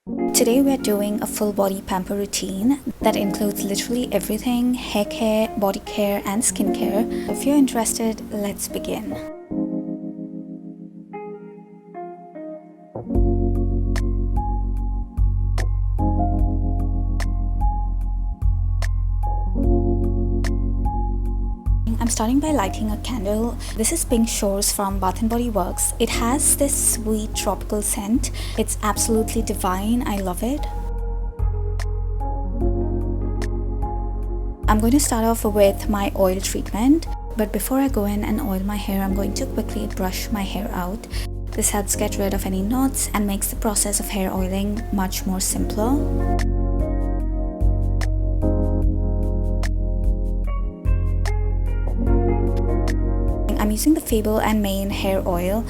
Today we're doing a full body pamper routine that includes literally everything: hair care, body care and skincare. If you're interested, let's begin. I'm starting by lighting a candle. This is Pink Shores from Bath & Body Works. It has this sweet tropical scent. It's absolutely divine. I love it. I'm going to start off with my oil treatment, but before I go in and oil my hair, I'm going to quickly brush my hair out. This helps get rid of any knots and makes the process of hair oiling much more simpler. I'm using the Fable and Mane hair oil.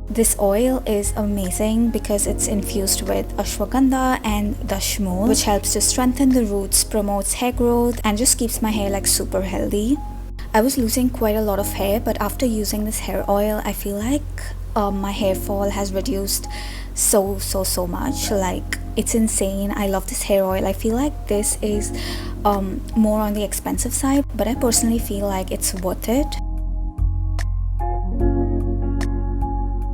This oil is amazing because it's infused with ashwagandha and dashmol, which helps to strengthen the roots, promotes hair growth and just keeps my hair like super healthy. I was losing quite a lot of hair, but after using this hair oil, I feel like my hair fall has reduced so much. Like, it's insane. I love this hair oil. I feel like this is more on the expensive side, but I personally feel like it's worth it.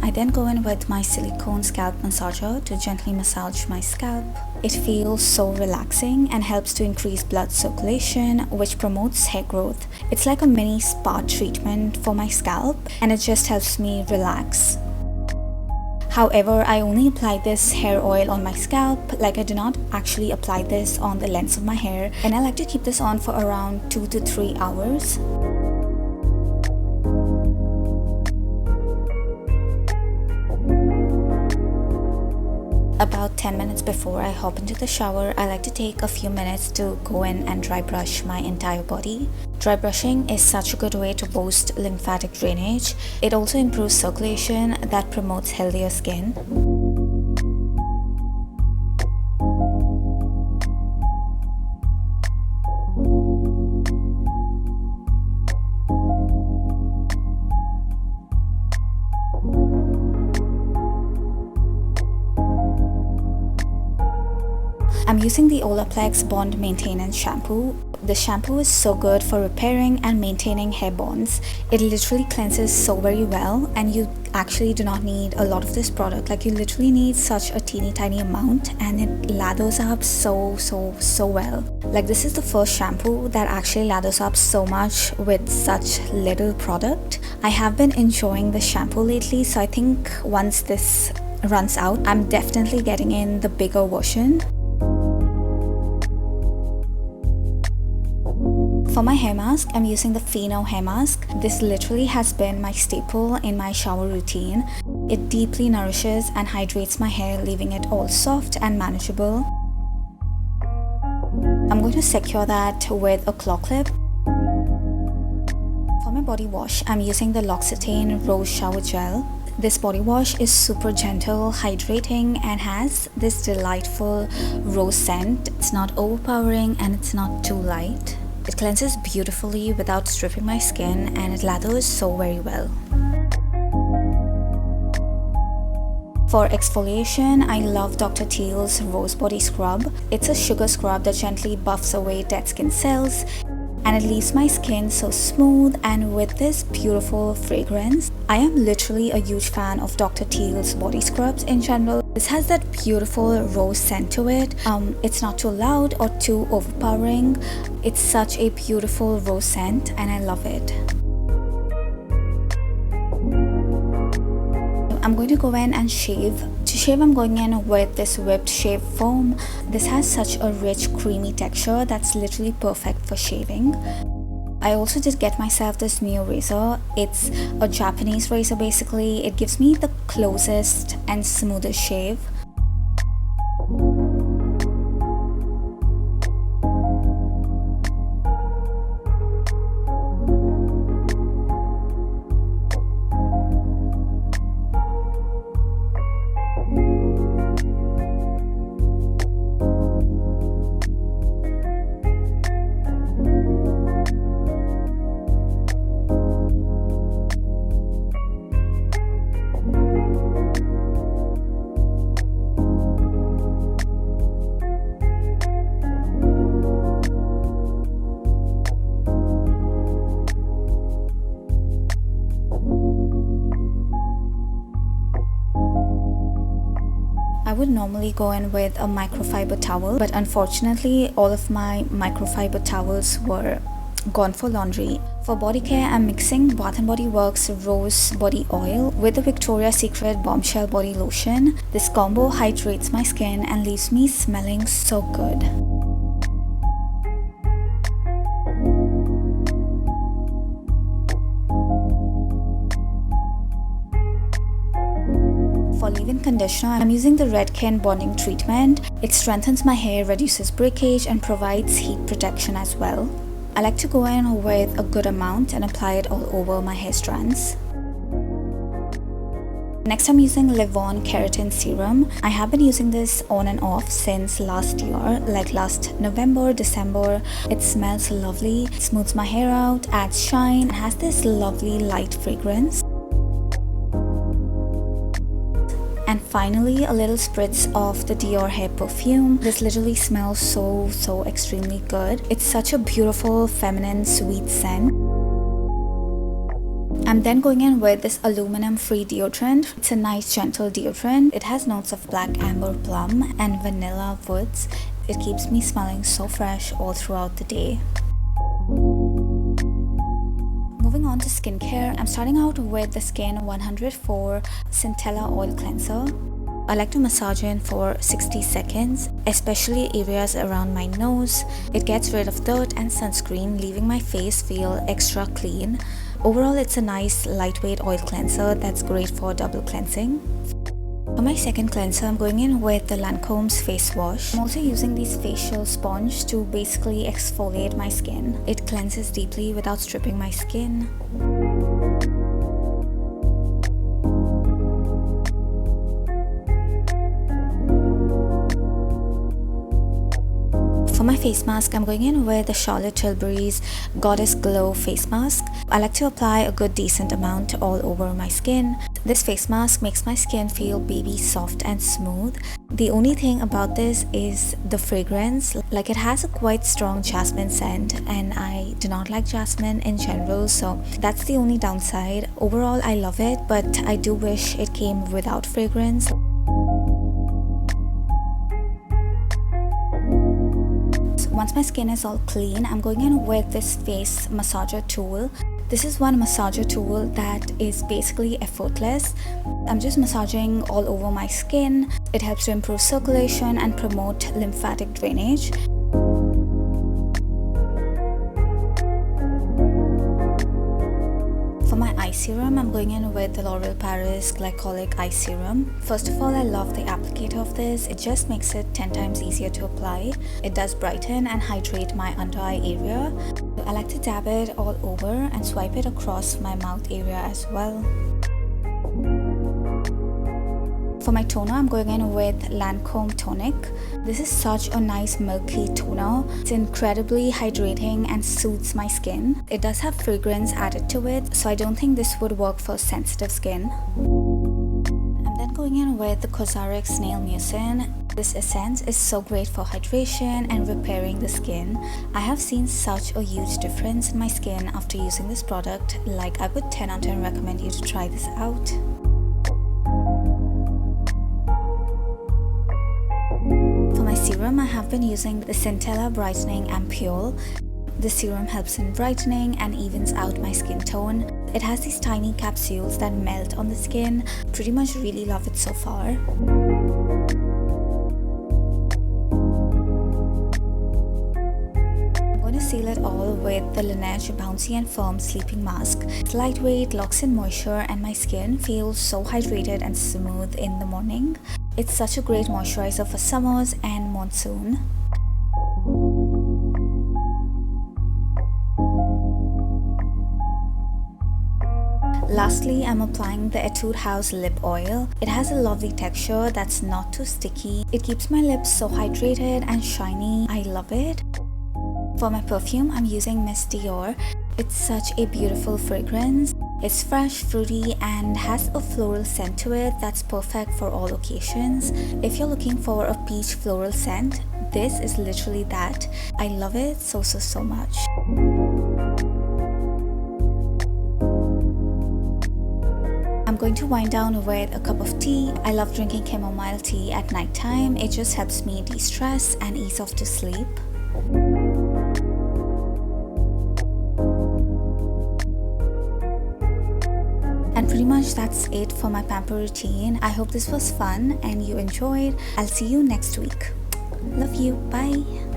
I then go in with my silicone scalp massager to gently massage my scalp. It feels so relaxing and helps to increase blood circulation, which promotes hair growth. It's like a mini spa treatment for my scalp, and it just helps me relax. However, I only apply this hair oil on my scalp. Like, I do not actually apply this on the length of my hair, and I like to keep this on for around 2 to 3 hours. About 10 minutes before I hop into the shower, I like to take a few minutes to go in and dry brush my entire body. Dry brushing is such a good way to boost lymphatic drainage. It also improves circulation that promotes healthier skin. I'm using the Olaplex Bond Maintenance Shampoo. The shampoo is so good for repairing and maintaining hair bonds. It literally cleanses so very well, and you actually do not need a lot of this product. Like, you literally need such a teeny tiny amount, and it lathers up so well. Like, this is the first shampoo that actually lathers up so much with such little product. I have been enjoying the shampoo lately, so I think once this runs out, I'm definitely getting in the bigger version. For my hair mask, I'm using the Pheno hair mask. This literally has been my staple in my shower routine. It deeply nourishes and hydrates my hair, leaving it all soft and manageable. I'm going to secure that with a claw clip. For my body wash, I'm using the L'Occitane Rose Shower Gel. This body wash is super gentle, hydrating, and has this delightful rose scent. It's not overpowering and it's not too light. It cleanses beautifully without stripping my skin, and it lathers so very well. For exfoliation, I love Dr. Teal's Rose Body Scrub. It's a sugar scrub that gently buffs away dead skin cells, and it leaves my skin so smooth and with this beautiful fragrance. I am literally a huge fan of Dr. Teal's body scrubs in general. This has that beautiful rose scent to it. It's not too loud or too overpowering. It's such a beautiful rose scent and I love it. I'm going to go in and shave. To shave, I'm going in with this whipped shave foam. This has such a rich, creamy texture that's literally perfect for shaving. I also did get myself this new razor. It's a Japanese razor basically. It gives me the closest and smoothest shave. would normally go in with a microfiber towel, but unfortunately all of my microfiber towels were gone for laundry. For body care, I'm mixing Bath & Body Works Rose Body Oil with the Victoria's Secret Bombshell Body Lotion. This combo hydrates my skin and leaves me smelling so good. For leave-in conditioner, I'm using the Gadriann bonding treatment. It strengthens my hair, reduces breakage, and provides heat protection as well. I like to go in with a good amount and apply it all over my hair strands. Next, I'm using Live On Keratin Serum. I have been using this on and off since last year, like last November, December. It smells lovely, it smooths my hair out, adds shine, and has this lovely light fragrance. And finally, a little spritz of the Dior hair perfume. This literally smells so extremely good. It's such a beautiful, feminine, sweet scent. I'm then going in with this aluminum-free deodorant. It's a nice, gentle deodorant. It has notes of black amber plum and vanilla woods. It keeps me smelling so fresh all throughout the day. Moving on to skincare, I'm starting out with the Skin 104 Centella Oil Cleanser. I like to massage in for 60 seconds, especially areas around my nose. It gets rid of dirt and sunscreen, leaving my face feel extra clean. Overall, it's a nice lightweight oil cleanser that's great for double cleansing. For my second cleanser, I'm going in with the Lancome's face wash. I'm also using this facial sponge to basically exfoliate my skin. It cleanses deeply without stripping my skin. For my face mask, I'm going in with the Charlotte Tilbury's Goddess Glow face mask. I like to apply a good decent amount all over my skin. This face mask makes my skin feel baby soft and smooth. The only thing about this is the fragrance. Like, it has a quite strong jasmine scent, and I do not like jasmine in general, so that's the only downside. Overall, I love it, but I do wish it came without fragrance. Once my skin is all clean, I'm going in with this face massager tool. This is one massager tool that is basically effortless. I'm just massaging all over my skin. It helps to improve circulation and promote lymphatic drainage. For my eye serum, I'm going in with the L'Oreal Paris Glycolic Eye Serum. First of all, I love the applicator of this. It just makes it 10 times easier to apply. It does brighten and hydrate my under eye area. I like to dab it all over and swipe it across my mouth area as well. For my toner, I'm going in with Lancome Tonic. This is such a nice milky toner. It's incredibly hydrating and soothes my skin. It does have fragrance added to it, so I don't think this would work for sensitive skin. I'm then going in with the Cosrx Snail Mucin. This essence is so great for hydration and repairing the skin. I have seen such a huge difference in my skin after using this product. Like, I would 10 out of 10 recommend you to try this out. For my serum, I have been using the Centella Brightening Ampoule. This serum helps in brightening and evens out my skin tone. It has these tiny capsules that melt on the skin. Pretty much really love it so far. I'm going to seal it all with the Laneige Bouncy and Firm Sleeping Mask. It's lightweight, locks in moisture, and my skin feels so hydrated and smooth in the morning. It's such a great moisturizer for summers and monsoon. Lastly, I'm applying the Etude House Lip Oil. It has a lovely texture that's not too sticky. It keeps my lips so hydrated and shiny. I love it. For my perfume, I'm using Miss Dior. It's such a beautiful fragrance. It's fresh, fruity, and has a floral scent to it that's perfect for all occasions. If you're looking for a peach floral scent, this is literally that. I love it so much. I'm going to wind down with a cup of tea. I love drinking chamomile tea at night time. It just helps me de-stress and ease off to sleep. And pretty much that's it for my pamper routine. I hope this was fun and you enjoyed. I'll see you next week. Love you. Bye.